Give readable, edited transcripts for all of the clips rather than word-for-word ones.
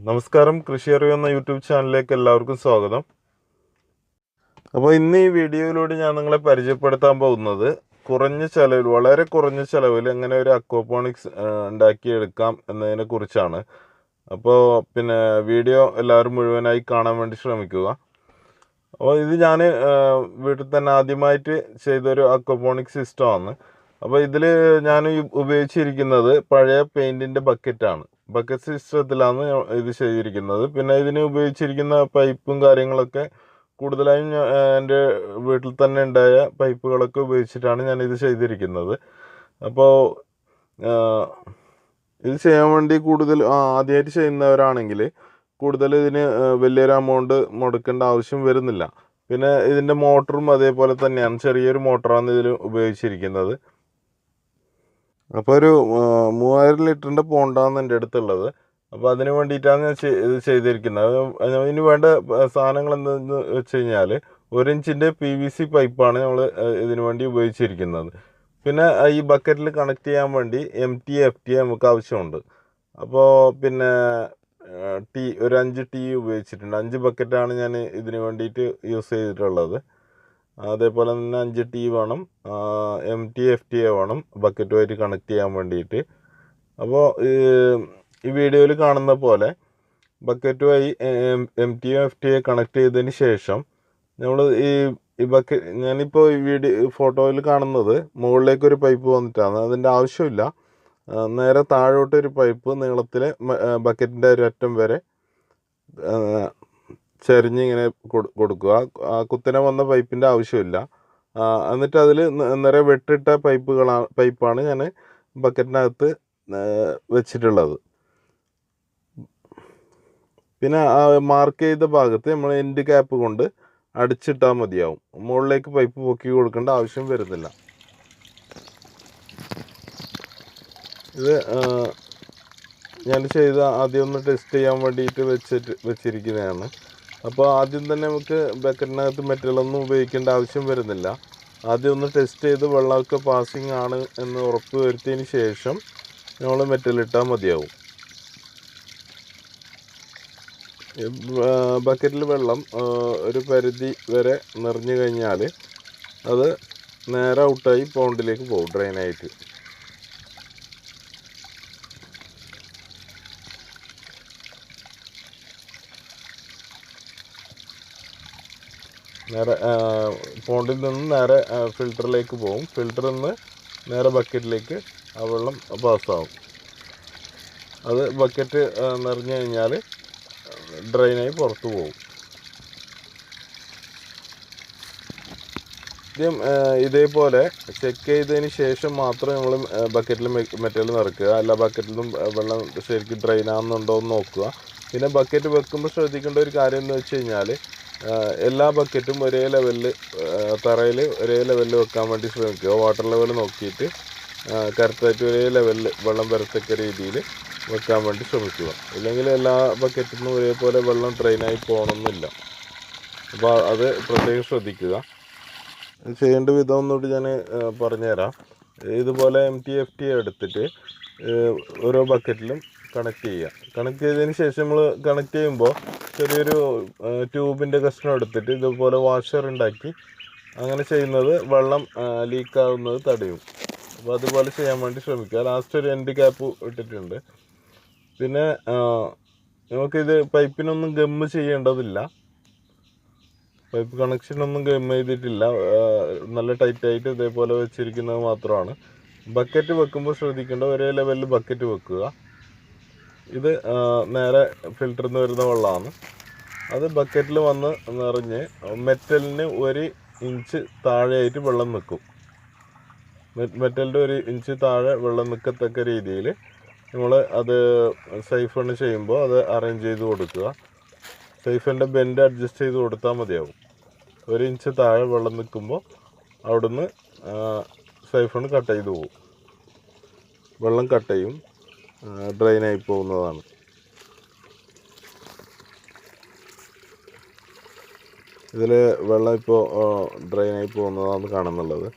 നമസ്കാരം, കൃഷി അറിവ് എന്ന യൂട്യൂബ് ചാനലിലേക്ക് എല്ലാവർക്കും സ്വാഗതം. അപ്പോൾ ഇന്ന് ഈ വീഡിയോയിലൂടെ ഞാൻ നിങ്ങളെ പരിചയപ്പെടുത്താൻ പോകുന്നത് വളരെ കുറഞ്ഞ ചിലവിൽ എങ്ങനെ ഒരു അക്വാപോണിക്സ് ഉണ്ടാക്കിയെടുക്കാം എന്നതിനെ കുറിച്ചാണ്. അപ്പോൾ വീഡിയോ എല്ലാവരും മുഴുവനായി കാണാൻ വേണ്ടി ശ്രമിക്കുക. അപ്പോൾ ഇത് ഞാൻ വീട്ടിൽ തന്നെ ആദ്യമായിട്ട് ചെയ്തൊരു അക്വാപോണിക്സ് സിസ്റ്റമാണ്. അപ്പോൾ ഇതിൽ ഞാൻ ഉപയോഗിച്ചിരിക്കുന്നത് പഴയ പെയിൻറ്റിൻ്റെ ബക്കറ്റാണ്. ബക്കറ്റ് സിസ്റ്റത്തിലാണ് ഇത് ചെയ്തിരിക്കുന്നത്. പിന്നെ ഇതിന് ഉപയോഗിച്ചിരിക്കുന്ന പൈപ്പും കാര്യങ്ങളൊക്കെ കൂടുതലായും എൻ്റെ വീട്ടിൽ തന്നെ ഉണ്ടായ പൈപ്പുകളൊക്കെ ഉപയോഗിച്ചിട്ടാണ് ഞാൻ ഇത് ചെയ്തിരിക്കുന്നത്. അപ്പോൾ ഇത് ചെയ്യാൻ വേണ്ടി ആദ്യമായിട്ട് ചെയ്യുന്നവരാണെങ്കിൽ കൂടുതൽ ഇതിന് വലിയൊരു എമൗണ്ട് മുടക്കേണ്ട ആവശ്യം വരുന്നില്ല. പിന്നെ ഇതിൻ്റെ മോട്ടറും അതേപോലെ തന്നെയാണ്, ചെറിയൊരു മോട്ടറാണ് ഇതിൽ ഉപയോഗിച്ചിരിക്കുന്നത്. അപ്പോൾ ഒരു 3000 ലിറ്ററിൻ്റെ പോണ്ടാണ് എൻ്റെ അടുത്തുള്ളത്. അപ്പോൾ അതിന് വേണ്ടിയിട്ടാണ് ഞാൻ ഇത് ചെയ്തിരിക്കുന്നത്. അതിന് വേണ്ട സാധനങ്ങൾ എന്തെന്ന് വെച്ച് കഴിഞ്ഞാൽ 1 ഇഞ്ചിൻ്റെ PVC പൈപ്പാണ് നമ്മൾ ഇതിനു വേണ്ടി ഉപയോഗിച്ചിരിക്കുന്നത്. പിന്നെ ഈ ബക്കറ്റിൽ കണക്ട് ചെയ്യാൻ വേണ്ടി MT FT നമുക്ക് ആവശ്യമുണ്ട്. അപ്പോൾ ഒരു 5 ടീ ഉപയോഗിച്ചിട്ടുണ്ട്. 5 ബക്കറ്റാണ് ഞാൻ ഇതിന് വേണ്ടിയിട്ട് യൂസ് ചെയ്തിട്ടുള്ളത്. അതേപോലെ തന്നെ 5 ടീ വേണം, MT FT വേണം ബക്കറ്റുമായിട്ട് കണക്ട് ചെയ്യാൻ വേണ്ടിയിട്ട്. അപ്പോൾ ഈ വീഡിയോയിൽ കാണുന്ന പോലെ ബക്കറ്റുമായി MT FT കണക്ട് ചെയ്തതിന് ശേഷം നമ്മൾ ഈ ബക്കറ്റ്, ഞാനിപ്പോൾ ഈ ഫോട്ടോയിൽ കാണുന്നത് മുകളിലേക്കൊരു പൈപ്പ് വന്നിട്ടാണ്. അതിൻ്റെ ആവശ്യമില്ല. നേരെ താഴോട്ടൊരു പൈപ്പ് നീളത്തിൽ ബക്കറ്റിൻ്റെ ഒരു അറ്റം വരെ ചരിഞ്ഞിങ്ങനെ കൊടുക്കുക. ആ കുത്തനെ വന്ന പൈപ്പിൻ്റെ ആവശ്യമില്ല. എന്നിട്ട് അതിൽ നിറയെ വെട്ടിട്ട പൈപ്പാണ് ഞാൻ ബക്കറ്റിനകത്ത് വെച്ചിട്ടുള്ളത്. പിന്നെ ആ മാർക്ക് ചെയ്ത ഭാഗത്ത് നമ്മൾ എൻഡ് ക്യാപ്പ് കൊണ്ട് അടിച്ചിട്ടാൽ മതിയാവും. മുകളിലേക്ക് പൈപ്പ് പൊക്കി കൊടുക്കേണ്ട ആവശ്യം വരുന്നില്ല. ഇത് ഞാൻ ആദ്യം ഒന്ന് ടെസ്റ്റ് ചെയ്യാൻ വേണ്ടിയിട്ട് വെച്ചിരിക്കുന്നതാണ്. അപ്പോൾ ആദ്യം തന്നെ നമുക്ക് ബക്കറ്റിനകത്ത് മെറ്റലൊന്നും ഉപയോഗിക്കേണ്ട ആവശ്യം വരുന്നില്ല. ആദ്യം ഒന്ന് ടെസ്റ്റ് ചെയ്ത് വെള്ളമൊക്കെ പാസിങ് ആണ് എന്ന് ഉറപ്പ് വരുത്തിയതിന് ശേഷം നമ്മൾ മെറ്റലിട്ടാൽ മതിയാവും. ബക്കറ്റിൽ വെള്ളം ഒരു പരിധി വരെ നിറഞ്ഞു കഴിഞ്ഞാൽ അത് നേരെ ഔട്ടായി പോണ്ടിലേക്ക് പോകും, ഡ്രെയിനായിട്ട്. നേരെ പോണ്ടിൽ നിന്ന് നേരെ ഫിൽറ്ററിലേക്ക് പോകും. ഫിൽറ്ററിൽ നിന്ന് നേരെ ബക്കറ്റിലേക്ക് ആ വെള്ളം പാസ്സാവും. അത് ബക്കറ്റ് നിറഞ്ഞു കഴിഞ്ഞാൽ ഡ്രെയിനായി പുറത്തു പോകും. ഇതേപോലെ ചെക്ക് ചെയ്തതിന് ശേഷം മാത്രം നമ്മൾ ബക്കറ്റിൽ മെറ്റൽ നിറയ്ക്കുക. എല്ലാ ബക്കറ്റിലും വെള്ളം ശരിക്കും ഡ്രെയിൻ ആകുന്നുണ്ടോ എന്ന് നോക്കുക. പിന്നെ ബക്കറ്റ് വെക്കുമ്പോൾ ശ്രദ്ധിക്കേണ്ട ഒരു കാര്യം എന്ന് വെച്ച് കഴിഞ്ഞാൽ എല്ലാ ബക്കറ്റും ഒരേ ലെവലിൽ, തറയിൽ ഒരേ ലെവലിൽ വെക്കാൻ വേണ്ടി ശ്രമിക്കുക. വാട്ടർ ലെവൽ നോക്കിയിട്ട് കറക്റ്റായിട്ട് ഒരേ ലെവലിൽ വെള്ളം വരത്തക്ക രീതിയിൽ വെക്കാൻ വേണ്ടി ശ്രമിക്കുക. ഇല്ലെങ്കിൽ എല്ലാ ബക്കറ്റിൽ നിന്നും ഒരേപോലെ വെള്ളം ഡ്രെയിനായി പോകണമെന്നില്ല. അപ്പോൾ അത് പ്രത്യേകം ശ്രദ്ധിക്കുക. ചെയ്യേണ്ട വിധം ഒന്നുകൂടി ഞാൻ പറഞ്ഞുതരാം. ഇതുപോലെ MT FT എടുത്തിട്ട് ഓരോ ബക്കറ്റിലും കണക്ട് ചെയ്യുക. കണക്ട് ചെയ്തതിന് ശേഷം നമ്മൾ കണക്ട് ചെയ്യുമ്പോൾ ചെറിയൊരു ട്യൂബിൻ്റെ കഷ്ണം എടുത്തിട്ട് ഇതുപോലെ വാഷർ ഉണ്ടാക്കി അങ്ങനെ ചെയ്യുന്നത് വെള്ളം ലീക്കാവുന്നത് തടയും. അപ്പോൾ അതുപോലെ ചെയ്യാൻ വേണ്ടി ശ്രമിക്കുക. ലാസ്റ്റ് ഒരു എൻഡ് ക്യാപ്പ് ഇട്ടിട്ടുണ്ട്. പിന്നെ നമുക്കിത് പൈപ്പിനൊന്നും ഗമ്മ് ചെയ്യേണ്ടതില്ല. പൈപ്പ് കണക്ഷനൊന്നും ഗമ്മ് ചെയ്തിട്ടില്ല. നല്ല ടൈറ്റായിട്ട് ഇതേപോലെ വെച്ചിരിക്കുന്നത് മാത്രമാണ്. ബക്കറ്റ് വെക്കുമ്പോൾ ശ്രദ്ധിക്കേണ്ട ഒരേ ലെവലിൽ ബക്കറ്റ് വെക്കുക. ഇത് നേരെ ഫിൽറ്ററിൽ നിന്ന് വരുന്ന വെള്ളമാണ്. അത് ബക്കറ്റിൽ വന്ന് നിറഞ്ഞ് മെറ്റലിന് 1 ഇഞ്ച് താഴെയായിട്ട് വെള്ളം നിൽക്കും. മെറ്റലിൻ്റെ 1 ഇഞ്ച് താഴെ വെള്ളം നിൽക്കത്തക്ക രീതിയിൽ നമ്മൾ അത് സൈഫൺ ചെയ്യുമ്പോൾ അത് അറേഞ്ച് ചെയ്ത് കൊടുക്കുക. സൈഫണിൻ്റെ ബെൻഡ് അഡ്ജസ്റ്റ് ചെയ്ത് കൊടുത്താൽ മതിയാവും. 1 ഇഞ്ച് താഴെ വെള്ളം നിൽക്കുമ്പോൾ അവിടുന്ന് സൈഫൺ കട്ട് ചെയ്ത് പോകും. വെള്ളം കട്ട് ചെയ്യും, ഡ്രെയിനായി പോകുന്നതാണ്. ഇതിൽ വെള്ളം ഇപ്പോൾ ഡ്രെയിനായി പോകുന്നതാണ് കാണുന്നുള്ളത്.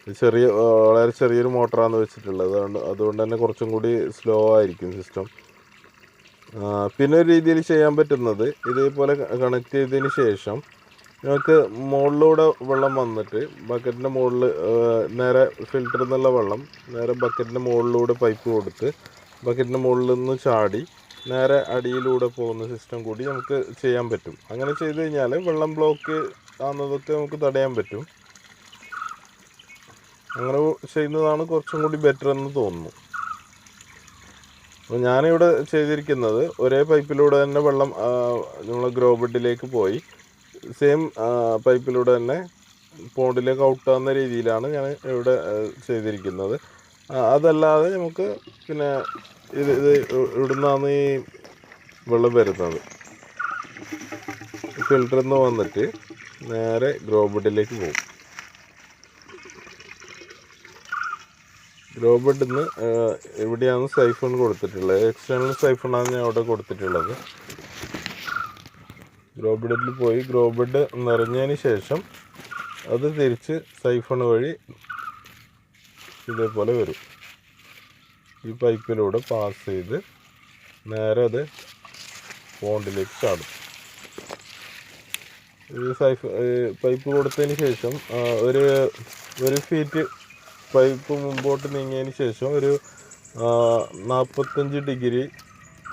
വളരെ ചെറിയൊരു മോട്ടറാണ് വെച്ചിട്ടുള്ളത്. അതുകൊണ്ട് തന്നെ കുറച്ചും കൂടി സ്ലോ ആയിരിക്കും സിസ്റ്റം. പിന്നെ ഒരു രീതിയിൽ ചെയ്യാൻ പറ്റുന്നത് ഇതേപോലെ കണക്ട് ചെയ്തതിന് ശേഷം നമുക്ക് മുകളിലൂടെ വെള്ളം വന്നിട്ട് ബക്കറ്റിൻ്റെ മുകളിൽ നേരെ ഫിൽറ്ററിൽ നിന്നുള്ള വെള്ളം നേരെ ബക്കറ്റിൻ്റെ മുകളിലൂടെ പൈപ്പ് കൊടുത്ത് ബക്കറ്റിൻ്റെ മുകളിൽ നിന്ന് ചാടി നേരെ അടിയിലൂടെ പോകുന്ന സിസ്റ്റം കൂടി നമുക്ക് ചെയ്യാൻ പറ്റും. അങ്ങനെ ചെയ്ത് കഴിഞ്ഞാൽ വെള്ളം ബ്ലോക്ക് ആകുന്നതൊക്കെ നമുക്ക് തടയാൻ പറ്റും. അങ്ങനെ ചെയ്യുന്നതാണ് കുറച്ചും കൂടി ബെറ്റർ എന്ന് തോന്നുന്നു. അപ്പോൾ ഞാനിവിടെ ചെയ്തിരിക്കുന്നത് ഒരേ പൈപ്പിലൂടെ തന്നെ വെള്ളം നമ്മൾ ഗ്രോ ബെഡിലേക്ക് പോയി സെയിം പൈപ്പിലൂടെ തന്നെ പോണ്ടിലേക്ക് ഔട്ടാകുന്ന രീതിയിലാണ് ഞാൻ ഇവിടെ ചെയ്തിരിക്കുന്നത്. അതല്ലാതെ നമുക്ക് പിന്നെ ഇത് ഇവിടുന്നാണ് ഈ വെള്ളം വരുന്നത്. ഫിൽറ്ററിൽ നിന്ന് വന്നിട്ട് നേരെ ഗ്രോ ബെഡിലേക്ക് പോകും. ഗ്രോ ബെഡിൽ നിന്ന് ഇവിടെയാണ് സൈഫൺ കൊടുത്തിട്ടുള്ളത്. എക്സ്റ്റേണൽ സൈഫണാണ് ഞാൻ അവിടെ കൊടുത്തിട്ടുള്ളത്. ഗ്രോ ബെഡിൽ പോയി ഗ്രോ ബെഡ് നിറഞ്ഞതിന് ശേഷം അത് തിരിച്ച് സൈഫൺ വഴി ഇതേപോലെ വരും. ഈ പൈപ്പിലൂടെ പാസ് ചെയ്ത് നേരെ അത് പോണ്ടിലേക്ക് ചാടും. ഈ പൈപ്പ് കൊടുത്തതിന് ശേഷം ഒരു ഫീറ്റ് പൈപ്പ് മുമ്പോട്ട് നീങ്ങിയതിന് ശേഷം ഒരു 45 ഡിഗ്രി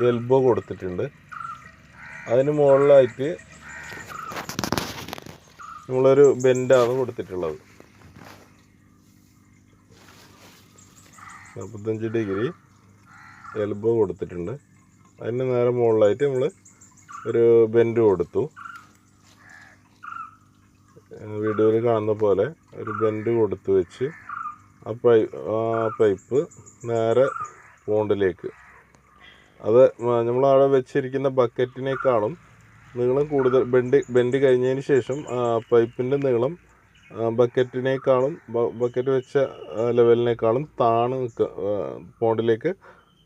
എൽബോ കൊടുത്തിട്ടുണ്ട്. അതിന് മുകളിലായിട്ട് നമ്മളൊരു ബെൻഡാണ് കൊടുത്തിട്ടുള്ളത്. 45 ഡിഗ്രി എൽബോ കൊടുത്തിട്ടുണ്ട്. അതിന് നേരെ മുകളിലായിട്ട് നമ്മൾ ഒരു ബെൻഡ് കൊടുത്തു. വീഡിയോയിൽ കാണുന്ന പോലെ ഒരു ബെൻഡ് കൊടുത്ത് വെച്ച് ആ പൈപ്പ് നേരെ പോണ്ടിലേക്ക്, അത് നമ്മളവിടെ വെച്ചിരിക്കുന്ന ബക്കറ്റിനേക്കാളും നീളം കൂടുതൽ ബെൻഡ് കഴിഞ്ഞതിന് ശേഷം പൈപ്പിൻ്റെ നീളം ബക്കറ്റിനേക്കാളും ബക്കറ്റ് വെച്ച ലെവലിനേക്കാളും താണു പോണ്ടിലേക്ക്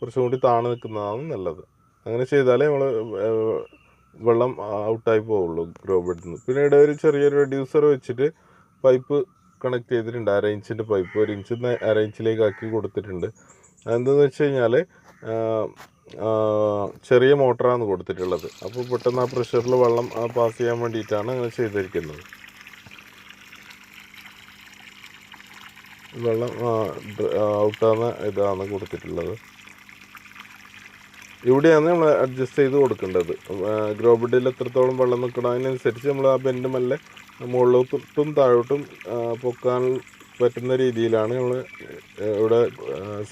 കുറച്ചും കൂടി താണു നിൽക്കുന്നതാണ് നല്ലത്. അങ്ങനെ ചെയ്താലേ നമ്മൾ വെള്ളം ഔട്ടായി പോവുള്ളൂ ഗ്രോ ബെഡിൽ നിന്ന്. പിന്നെ ഇവിടെ ഒരു ചെറിയൊരു റെഡ്യൂസർ വെച്ചിട്ട് പൈപ്പ് കണക്ട് ചെയ്തിട്ടുണ്ട്. 1/2 ഇഞ്ചിൻ്റെ പൈപ്പ് 1 ഇഞ്ചിൽ നിന്ന് 1/2 ഇഞ്ചിലേക്ക് ആക്കി കൊടുത്തിട്ടുണ്ട്. അതെന്താണെന്ന് വെച്ച് കഴിഞ്ഞാൽ ചെറിയ മോട്ടറാണ് കൊടുത്തിട്ടുള്ളത്. അപ്പോൾ പെട്ടെന്ന് ആ പ്രഷറിൽ വെള്ളം പാസ് ചെയ്യാൻ വേണ്ടിയിട്ടാണ് അങ്ങനെ ചെയ്തിരിക്കുന്നത്. വെള്ളം ഔട്ടാകുന്ന ഇതാണ് കൊടുത്തിട്ടുള്ളത്. ഇവിടെയാണ് നമ്മൾ അഡ്ജസ്റ്റ് ചെയ്ത് കൊടുക്കേണ്ടത്. ഗ്രോ ബെഡിൽ എത്രത്തോളം വെള്ളം നിൽക്കണം അതിനനുസരിച്ച് നമ്മൾ ആ ബെൻഡ് മെല്ലെ മുകളിലോട്ടും താഴോട്ടും പൊക്കാൻ പറ്റുന്ന രീതിയിലാണ് നമ്മൾ ഇവിടെ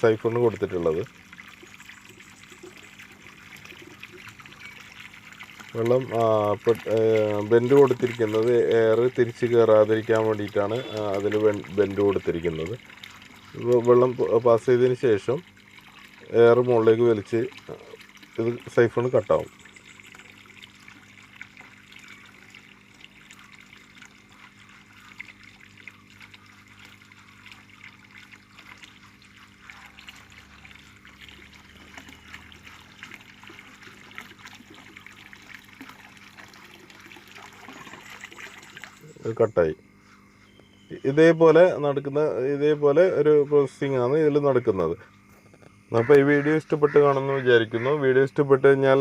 സൈഫൺ കൊടുത്തിട്ടുള്ളത്. വെള്ളം ബെൻഡ് കൊടുത്തിരിക്കുന്നത് എയർ തിരിച്ച് കയറാതിരിക്കാൻ വേണ്ടിയിട്ടാണ് അതിൽ ബെൻഡ് കൊടുത്തിരിക്കുന്നത്. വെള്ളം പാസ് ചെയ്തതിന് ശേഷം എയർ മുകളിലേക്ക് വലിച്ച് ഇത് സൈഫൺ കട്ടാവും. കട്ടായി. ഇതേപോലെ ഒരു പ്രോസസ്സിംഗ് ആണ് ഇതിൽ നടക്കുന്നത്. അപ്പോൾ ഈ വീഡിയോ ഇഷ്ടപ്പെട്ട് കാണുമെന്ന് വിചാരിക്കുന്നു. വീഡിയോ ഇഷ്ടപ്പെട്ട് കഴിഞ്ഞാൽ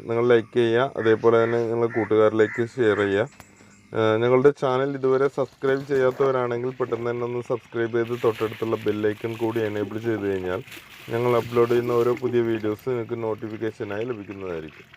നിങ്ങൾ ലൈക്ക് ചെയ്യുക, അതേപോലെ തന്നെ നിങ്ങളുടെ കൂട്ടുകാരിലേക്ക് ഷെയർ ചെയ്യുക. ഞങ്ങളുടെ ചാനൽ ഇതുവരെ സബ്സ്ക്രൈബ് ചെയ്യാത്തവരാണെങ്കിൽ പെട്ടെന്ന് തന്നെ ഒന്ന് സബ്സ്ക്രൈബ് ചെയ്ത് തൊട്ടടുത്തുള്ള ബെല്ലൈക്കൺ കൂടി എനേബിൾ ചെയ്ത് കഴിഞ്ഞാൽ ഞങ്ങൾ അപ്ലോഡ് ചെയ്യുന്ന ഓരോ പുതിയ വീഡിയോസ് നിങ്ങൾക്ക് നോട്ടിഫിക്കേഷനായി ലഭിക്കുന്നതായിരിക്കും.